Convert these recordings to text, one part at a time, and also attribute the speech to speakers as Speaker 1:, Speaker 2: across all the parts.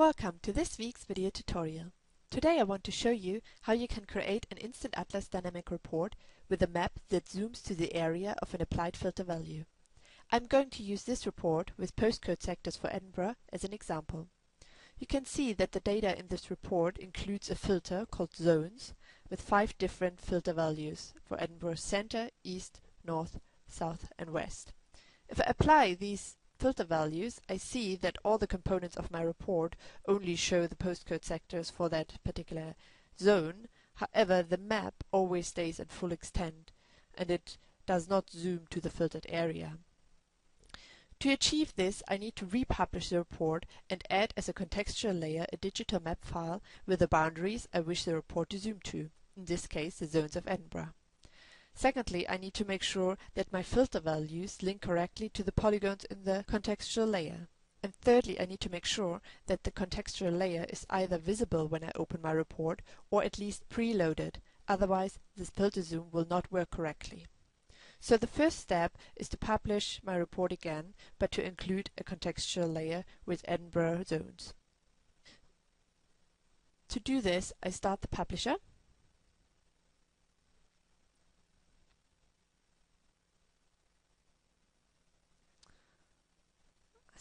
Speaker 1: Welcome to this week's video tutorial. Today I want to show you how you can create an InstantAtlas dynamic report with a map that zooms to the area of an applied filter value. I'm going to use this report with postcode sectors for Edinburgh as an example. You can see that the data in this report includes a filter called zones with 5 different filter values for Edinburgh centre, east, north, south and west. If I apply these filter values, I see that all the components of my report only show the postcode sectors for that particular zone. However, the map always stays at full extent and it does not zoom to the filtered area. To achieve this, I need to republish the report and add as a contextual layer a digital map file with the boundaries I wish the report to zoom to, in this case the zones of Edinburgh. Secondly, I need to make sure that my filter values link correctly to the polygons in the contextual layer. And thirdly, I need to make sure that the contextual layer is either visible when I open my report or at least preloaded, otherwise this filter zoom will not work correctly. So the first step is to publish my report again, but to include a contextual layer with Edinburgh zones. To do this, I start the publisher.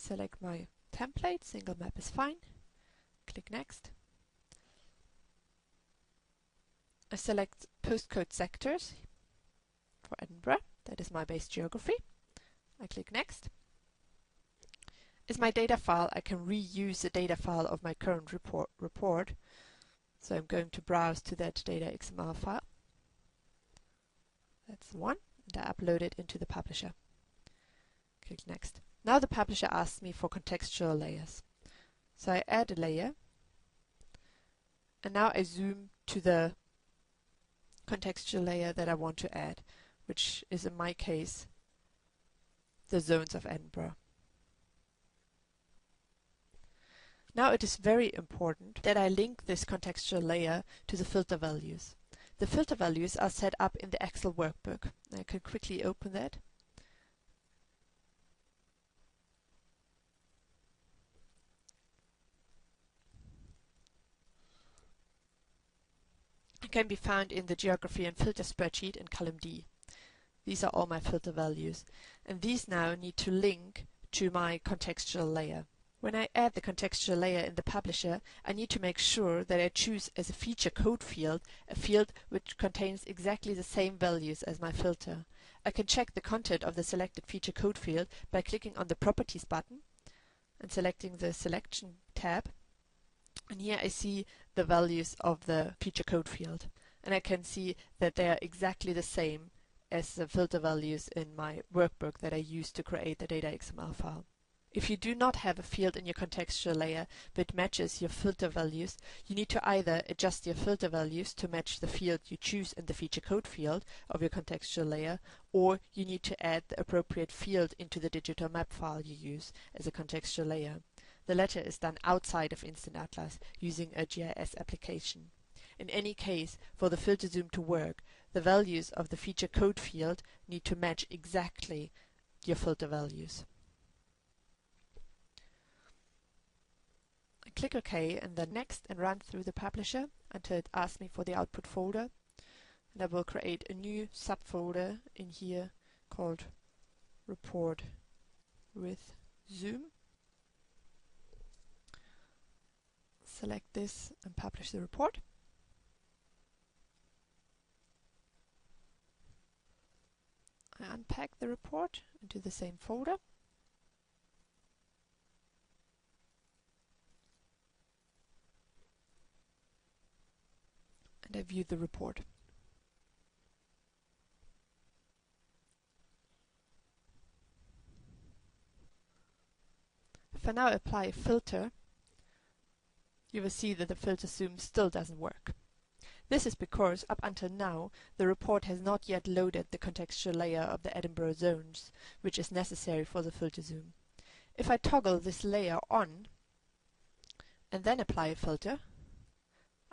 Speaker 1: Select my template, single map is fine. Click Next. I select postcode sectors for Edinburgh, that is my base geography. I click Next. As my data file, I can reuse the data file of my current report. So I'm going to browse to that data XML file. That's the one, and I upload it into the publisher. Click Next. Now the publisher asks me for contextual layers. So I add a layer, and now I zoom to the contextual layer that I want to add, which is in my case the zones of Edinburgh. Now it is very important that I link this contextual layer to the filter values. The filter values are set up in the Excel workbook. I can quickly open that. Can be found in the Geography and Filter spreadsheet in column D. These are all my filter values, and these now need to link to my contextual layer. When I add the contextual layer in the publisher, I need to make sure that I choose as a feature code field a field which contains exactly the same values as my filter. I can check the content of the selected feature code field by clicking on the Properties button and selecting the Selection tab. And here I see the values of the feature code field, and I can see that they are exactly the same as the filter values in my workbook that I used to create the data XML file. If you do not have a field in your contextual layer that matches your filter values, you need to either adjust your filter values to match the field you choose in the feature code field of your contextual layer, or you need to add the appropriate field into the digital map file you use as a contextual layer. The latter is done outside of InstantAtlas using a GIS application. In any case, for the filter zoom to work, the values of the feature code field need to match exactly your filter values. I click OK and then Next and run through the publisher until it asks me for the output folder. And I will create a new subfolder in here called Report with Zoom. Select this and publish the report. I unpack the report into the same folder. And I view the report. If I now apply a filter, you will see that the filter zoom still doesn't work. This is because up until now the report has not yet loaded the contextual layer of the Edinburgh zones, which is necessary for the filter zoom. If I toggle this layer on and then apply a filter,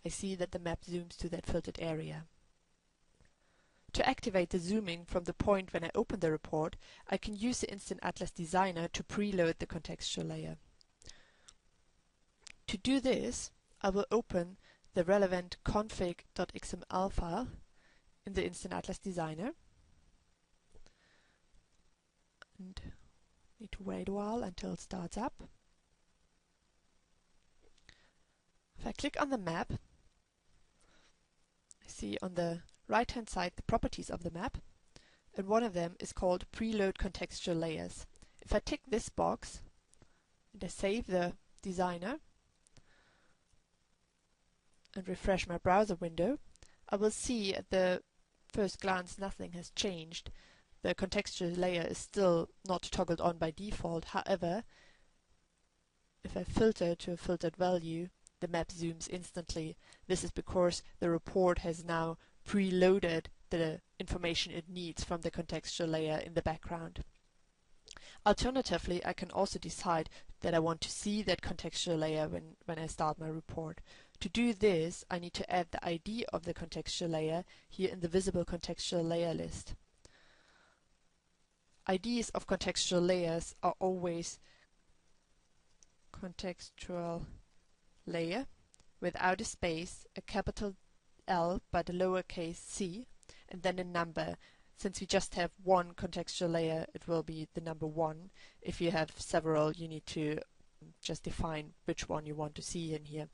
Speaker 1: I see that the map zooms to that filtered area. To activate the zooming from the point when I open the report, I can use the InstantAtlas Designer to preload the contextual layer. To do this, I will open the relevant config.xml file in the InstantAtlas Designer. And need to wait a while until it starts up. If I click on the map, I see on the right hand side the properties of the map, and one of them is called preload contextual layers. If I tick this box and I save the designer and refresh my browser window, I will see at the first glance nothing has changed. The contextual layer is still not toggled on by default. However, if I filter to a filtered value, the map zooms instantly. This is because the report has now preloaded the information it needs from the contextual layer in the background. Alternatively, I can also decide that I want to see that contextual layer when I start my report. To do this, I need to add the ID of the contextual layer here in the visible contextual layer list. IDs of contextual layers are always contextual layer without a space, a capital L but a lowercase c, and then a number. Since we just have one contextual layer, it will be the number 1. If you have several, you need to just define which one you want to see in here.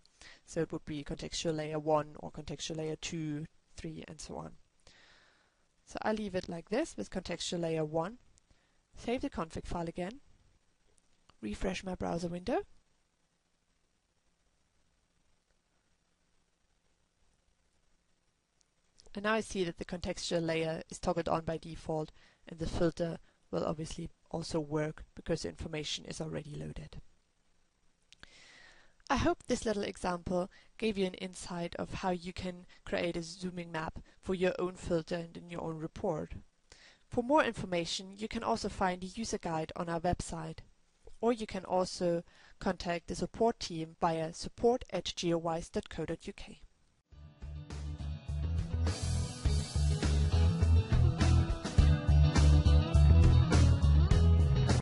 Speaker 1: So it would be contextual layer 1 or contextual layer 2, 3, and so on. So I leave it like this with contextual layer 1. Save the config file again. Refresh my browser window. And now I see that the contextual layer is toggled on by default, and the filter will obviously also work because the information is already loaded. I hope this little example gave you an insight of how you can create a zooming map for your own filter and in your own report. For more information, you can also find a user guide on our website, or you can also contact the support team via support@geowise.co.uk.